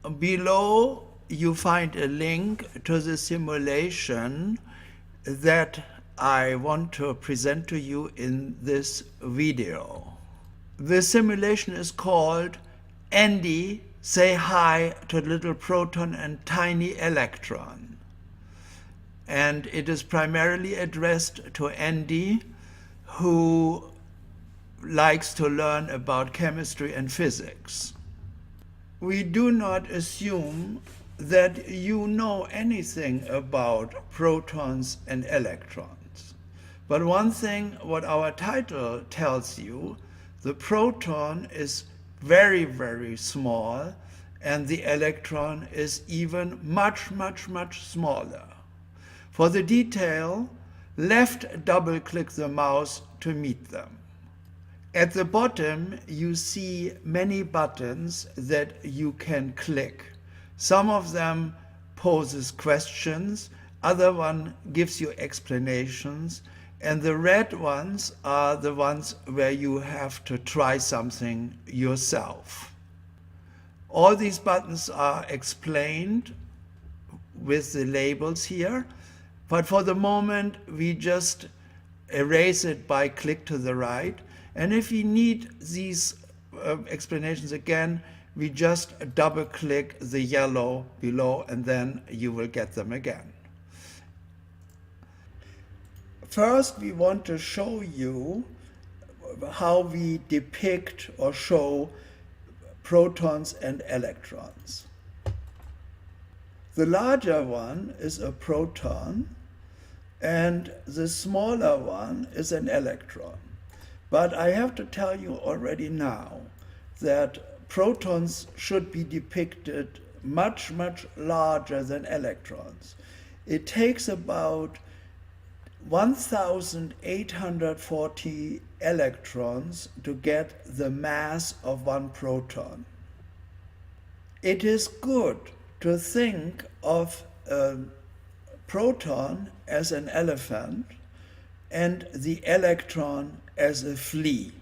Below you find a link to the simulation that I want to present to you in this video. The simulation is called Andy, Say Hi to Little Proton and Tiny Electron. And it is primarily addressed to Andy, who likes to learn about chemistry and physics. We do not assume that you know anything about protons and electrons. But one thing what our title tells you, the proton is very, very small and the electron is even much, much, much smaller. For the detail, left double-click the mouse to meet them. At the bottom, you see many buttons that you can click. Some of them poses questions, other one gives you explanations, and the red ones are the ones where you have to try something yourself. All these buttons are explained with the labels here, but for the moment we just erase it by click to the right. And if we need these explanations again, we just double click the yellow below and then you will get them again. First, we want to show you how we depict or show protons and electrons. The larger one is a proton and the smaller one is an electron. But I have to tell you already now that protons should be depicted much, much larger than electrons. It takes about 1,840 electrons to get the mass of one proton. It is good to think of a proton as an elephant and the electron as a flea.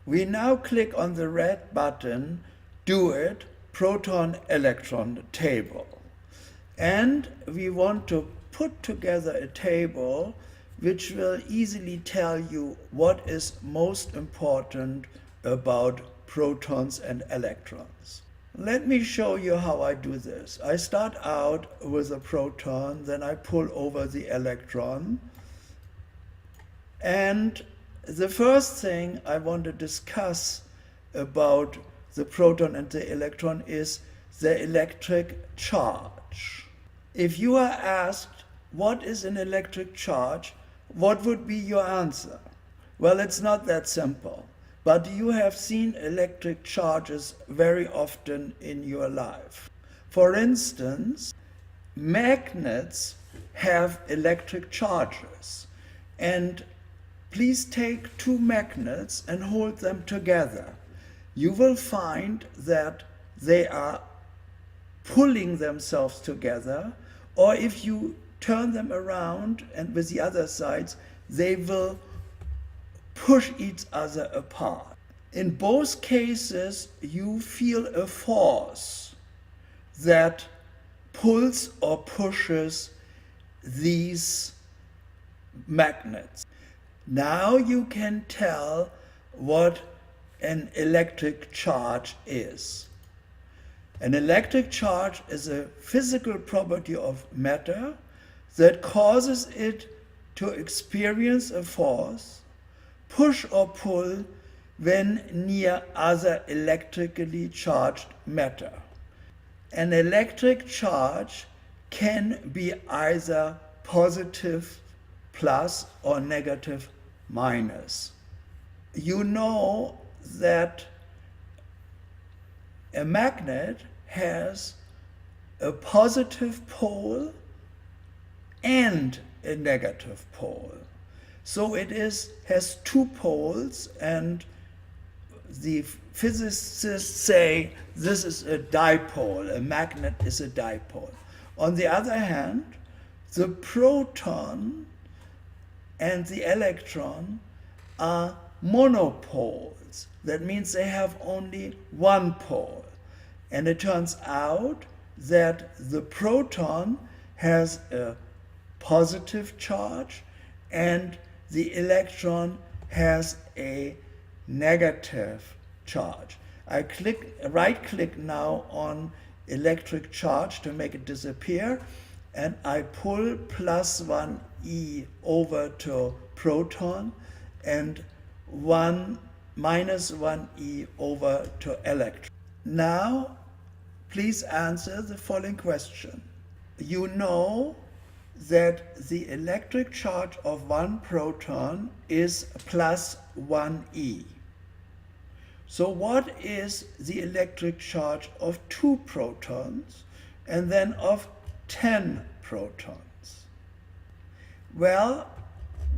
We now click on the red button, Do It, Proton-Electron Table. And we want to put together a table which will easily tell you what is most important about protons and electrons. Let me show you how I do this. I start out with a proton, then I pull over the electron. And the first thing I want to discuss about the proton and the electron is the electric charge. If you are asked, what is an electric charge, what would be your answer? Well, it's not that simple, but you have seen electric charges very often in your life. For instance, magnets have electric charges, and please take two magnets and hold them together. You will find that they are pulling themselves together, or if you turn them around and with the other sides, they will push each other apart. In both cases, you feel a force that pulls or pushes these magnets. Now you can tell what an electric charge is. An electric charge is a physical property of matter that causes it to experience a force, push or pull, when near other electrically charged matter. An electric charge can be either positive plus or negative minus. You know that a magnet has a positive pole and a negative pole. So it has two poles, and the physicists say this is a dipole. A magnet is a dipole. On the other hand, the proton and the electron are monopoles. That means they have only one pole. And it turns out that the proton has a positive charge and the electron has a negative charge. I right click now on electric charge to make it disappear, and I pull plus 1e over to proton and minus 1e over to electron. Now, please answer the following question. You know that the electric charge of one proton is plus 1e. So what is the electric charge of 2 protons and then of 10 protons? Well,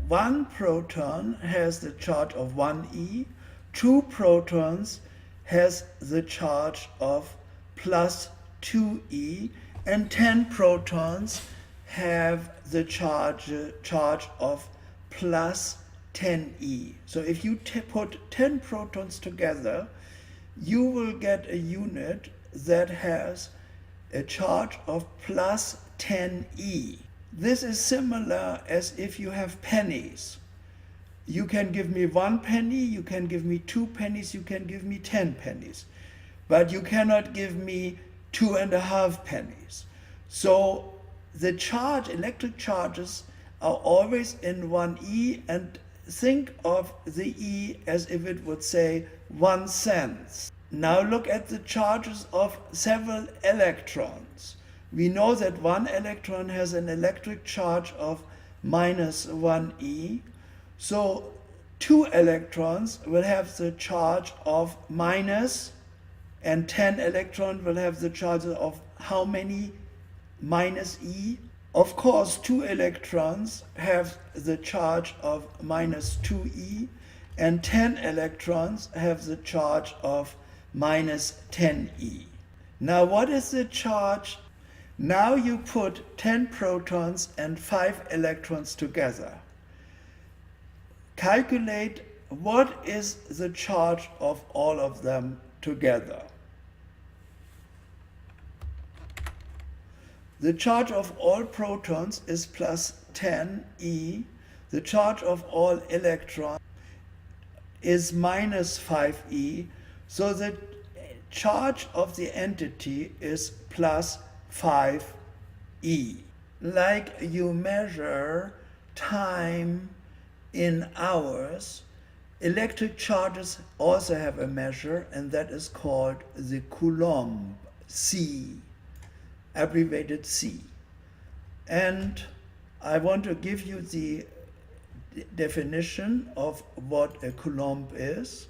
one proton has the charge of 1e, 2 protons has the charge of plus 2e, and 10 protons have the charge of plus 10e. So if you put 10 protons together, you will get a unit that has a charge of plus 10e. This is similar as if you have pennies. You can give me 1 penny, you can give me 2 pennies, you can give me 10 pennies. But you cannot give me 2.5 pennies. So the electric charges are always in 1e, and think of the e as if it would say 1 cent. Now look at the charges of several electrons. We know that one electron has an electric charge of minus 1e. So 2 electrons will have the charge of minus, and 10 electrons will have the charge of how many? Minus e. Of course, 2 electrons have the charge of minus 2e, and 10 electrons have the charge of minus 10e. Now what is the charge? Now you put 10 protons and 5 electrons together. Calculate what is the charge of all of them together. The charge of all protons is plus 10e. The charge of all electrons is minus 5e. So the charge of the entity is plus 5e. Like you measure time in hours, electric charges also have a measure, and that is called the Coulomb, C, abbreviated C. And I want to give you the definition of what a Coulomb is.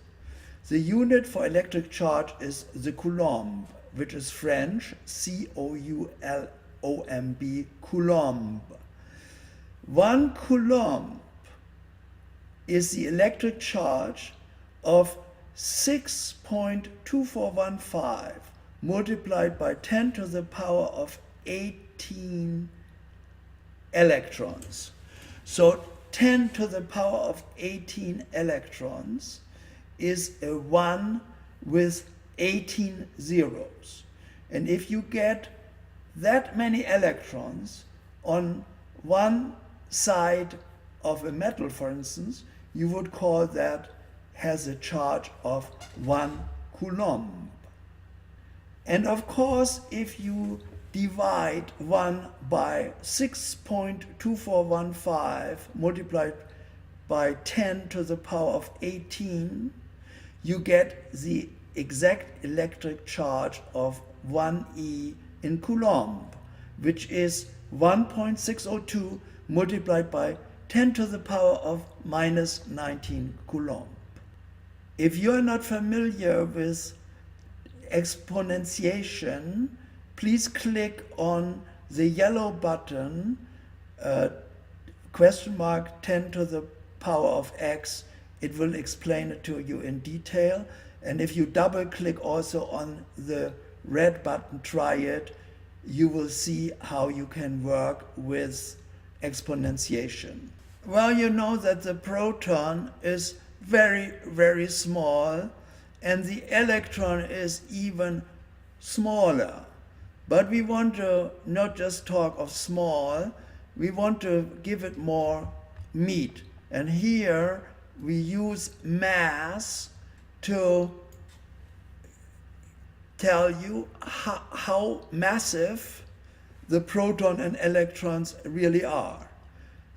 The unit for electric charge is the Coulomb, which is French, C-O-U-L-O-M-B, Coulomb. 1 Coulomb is the electric charge of 6.2415 multiplied by 10 to the power of 18 electrons. So 10 to the power of 18 electrons is a 1 with 18 zeros. And if you get that many electrons on one side of a metal, for instance, you would call that has a charge of 1 Coulomb. And of course, if you divide 1 by 6.2415 multiplied by 10 to the power of 18, you get the exact electric charge of 1e in Coulomb, which is 1.602 multiplied by 10 to the power of minus 19 Coulomb. If you are not familiar with exponentiation, please click on the yellow button, question mark 10 to the power of x. It will explain it to you in detail. And if you double click also on the red button, try it, you will see how you can work with exponentiation. Well, you know that the proton is very, very small, and the electron is even smaller. But we want to not just talk of small, we want to give it more meat. And here we use mass to tell you how massive the proton and electrons really are.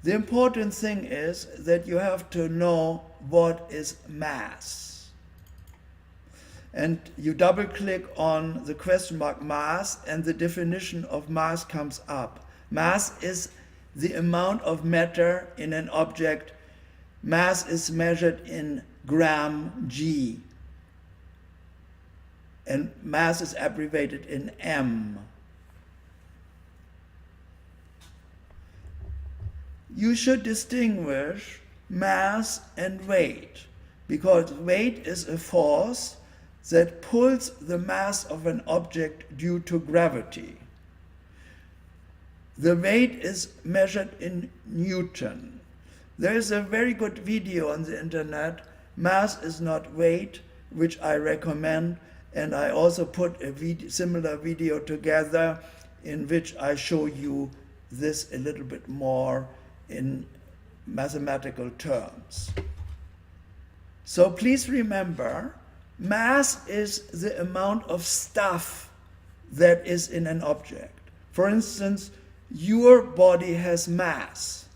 The important thing is that you have to know what is mass. And you double click on the question mark mass and the definition of mass comes up. Mass is the amount of matter in an object. Mass is measured in gram G. And mass is abbreviated in M. You should distinguish mass and weight, because weight is a force that pulls the mass of an object due to gravity. The weight is measured in Newton. There is a very good video on the internet, Mass is Not Weight, which I recommend, and I also put a similar video together in which I show you this a little bit more in mathematical terms. So please remember, mass is the amount of stuff that is in an object. For instance, your body has mass,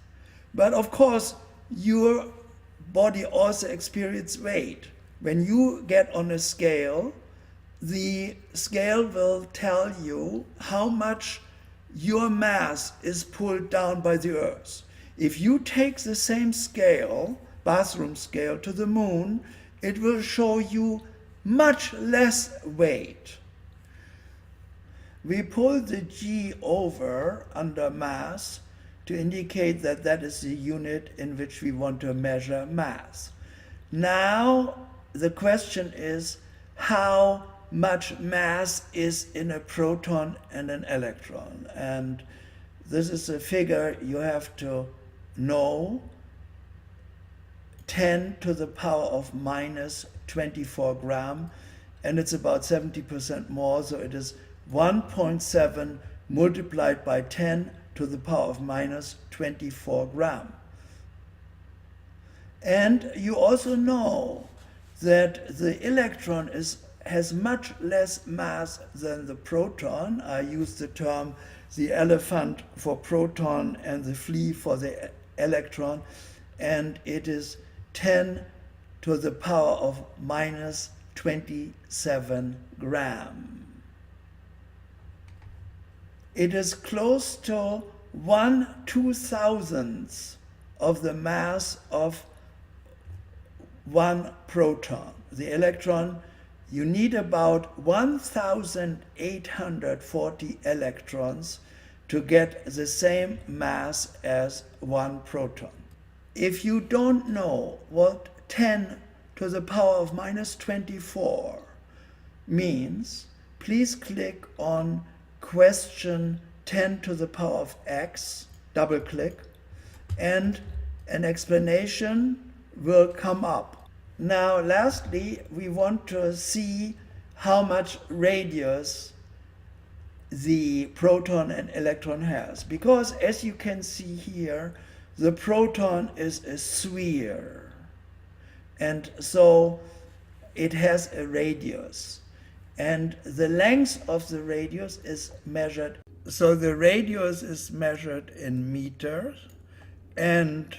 but of course your body also experiences weight. When you get on a scale, the scale will tell you how much your mass is pulled down by the earth. If you take the same scale, bathroom scale, to the moon, it will show you much less weight. We pull the G over under mass to indicate that that is the unit in which we want to measure mass. Now the question is how much mass is in a proton and an electron. And this is a figure you have to know. 10 to the power of minus 24 gram, and it's about 70% more, so it is 1.7 multiplied by 10 to the power of minus 24 gram. And you also know that the electron has much less mass than the proton. I use the term the elephant for proton and the flea for the electron, and it is 10 to the power of minus 27 gram. It is close to 1/2000th of the mass of one proton. The electron, you need about 1,840 electrons to get the same mass as one proton. If you don't know what 10 to the power of minus 24 means, please click on question 10 to the power of x, double click, and an explanation will come up. Now lastly, we want to see how much radius the proton and electron has, because as you can see here, the proton is a sphere, and so it has a radius, and the length of the radius is measured. So the radius is measured in meters, and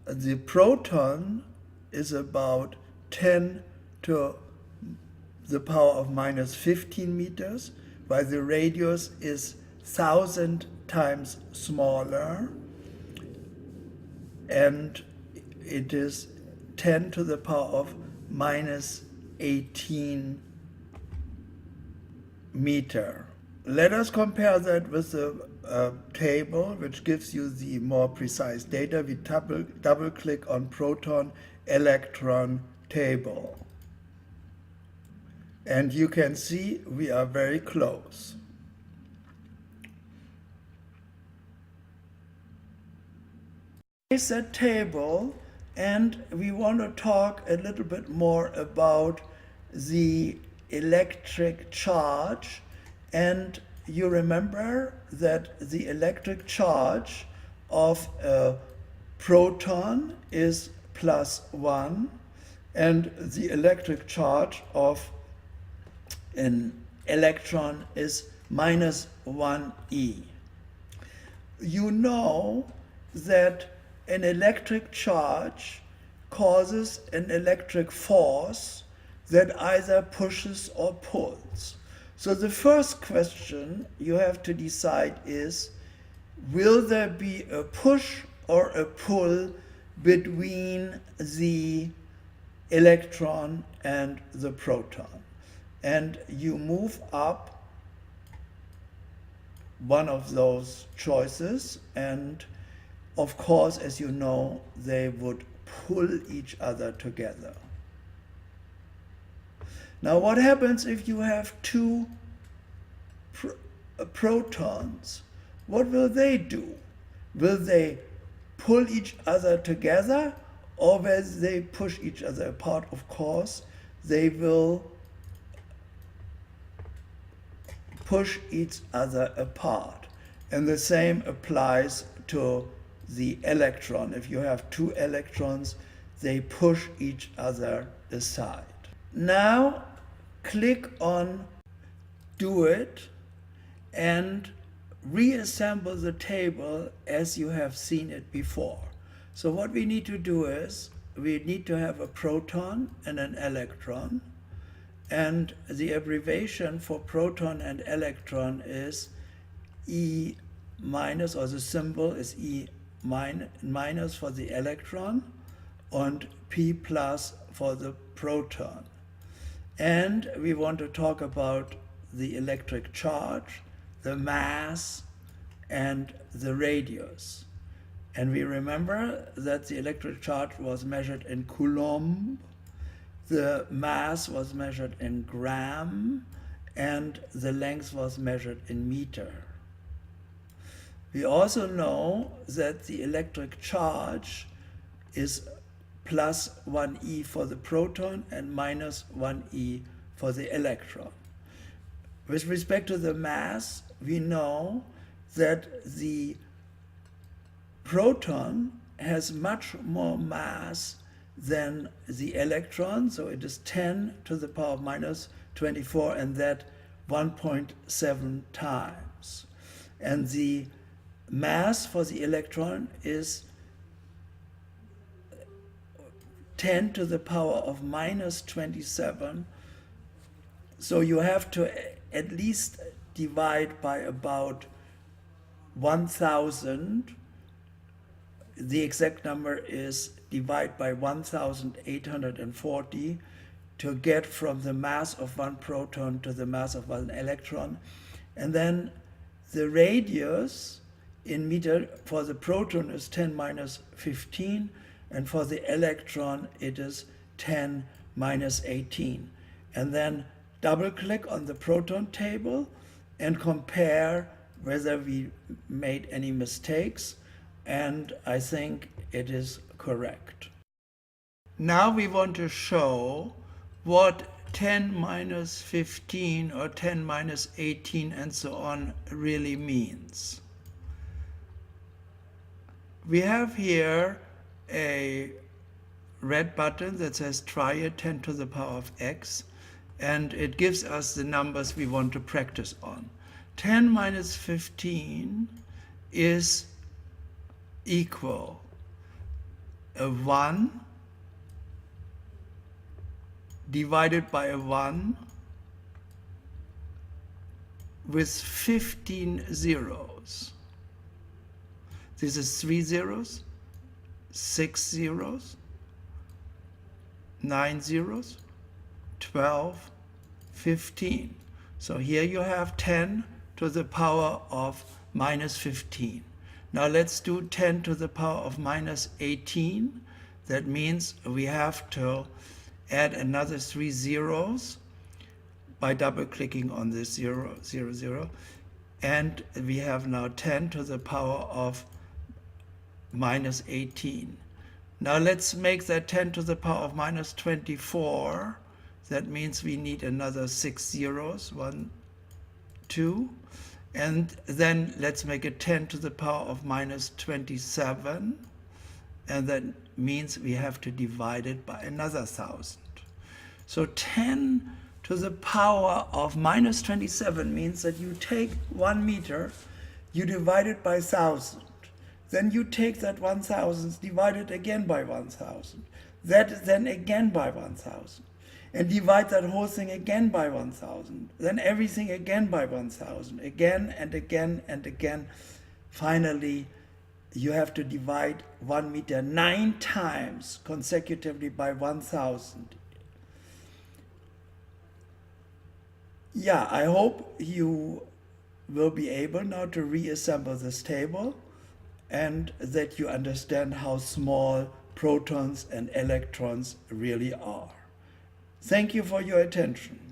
the proton is about 10 to the power of minus 15 meters, while the radius is 1,000 times smaller, and it is 10 to the power of minus 18 meter. Let us compare that with the table, which gives you the more precise data. We double click on proton electron table. And you can see we are very close. It's a table, and we want to talk a little bit more about the electric charge, and you remember that the electric charge of a proton is +1 and the electric charge of an electron is -1e. You know that an electric charge causes an electric force that either pushes or pulls. So the first question you have to decide is, will there be a push or a pull between the electron and the proton? And you move up one of those choices, and of course, as you know, they would pull each other together. Now, what happens if you have two protons? What will they do? Will they pull each other together, or will they push each other apart? Of course, they will push each other apart. And the same applies to the electron. If you have two electrons, they push each other aside. Now click on Do It and reassemble the table as you have seen it before. So what we need to do is we need to have a proton and an electron, and the abbreviation for proton and electron is E minus, or the symbol is E minus for the electron and P plus for the proton. And we want to talk about the electric charge, the mass, and the radius. And we remember that the electric charge was measured in Coulomb, the mass was measured in gram, and the length was measured in meter. We also know that the electric charge is +1e for the proton and -1e for the electron. With respect to the mass, we know that the proton has much more mass than the electron, so it is 10 to the power of -24, and that 1.7 times. And the mass for the electron is 10 to the power of -27. So you have to at least divide by about 1,000. The exact number is divide by 1,840 to get from the mass of one proton to the mass of one electron. And then the radius in meter for the proton is 10 minus 15, and for the electron it is 10 minus 18. And then double click on the proton table and compare whether we made any mistakes, and I think it is correct. Now we want to show what 10 minus 15 or 10 minus 18 and so on really means. We have here a red button that says try it 10 to the power of x, and it gives us the numbers we want to practice on. 10 minus 15 is equal a 1 divided by a 1 with 15 zeros. This is 3 zeros, 6 zeros, 9 zeros, 12, 15. So here you have 10 to the power of minus 15. Now let's do 10 to the power of minus 18. That means we have to add another 3 zeros by double-clicking on this 0, 0, 0. And we have now 10 to the power of minus 18. Now let's make that 10 to the power of minus 24. That means we need another 6 zeros, 1, 2. And then let's make it 10 to the power of minus 27. And that means we have to divide it by another 1,000. So 10 to the power of minus 27 means that you take 1 meter, you divide it by 1,000. Then you take that 1,000, divide it again by 1,000. That then again by 1,000. And divide that whole thing again by 1,000. Then everything again by 1,000. Again and again and again. Finally, you have to divide 1 meter 9 times consecutively by 1,000. Yeah, I hope you will be able now to reassemble this table and that you understand how small protons and electrons really are. Thank you for your attention.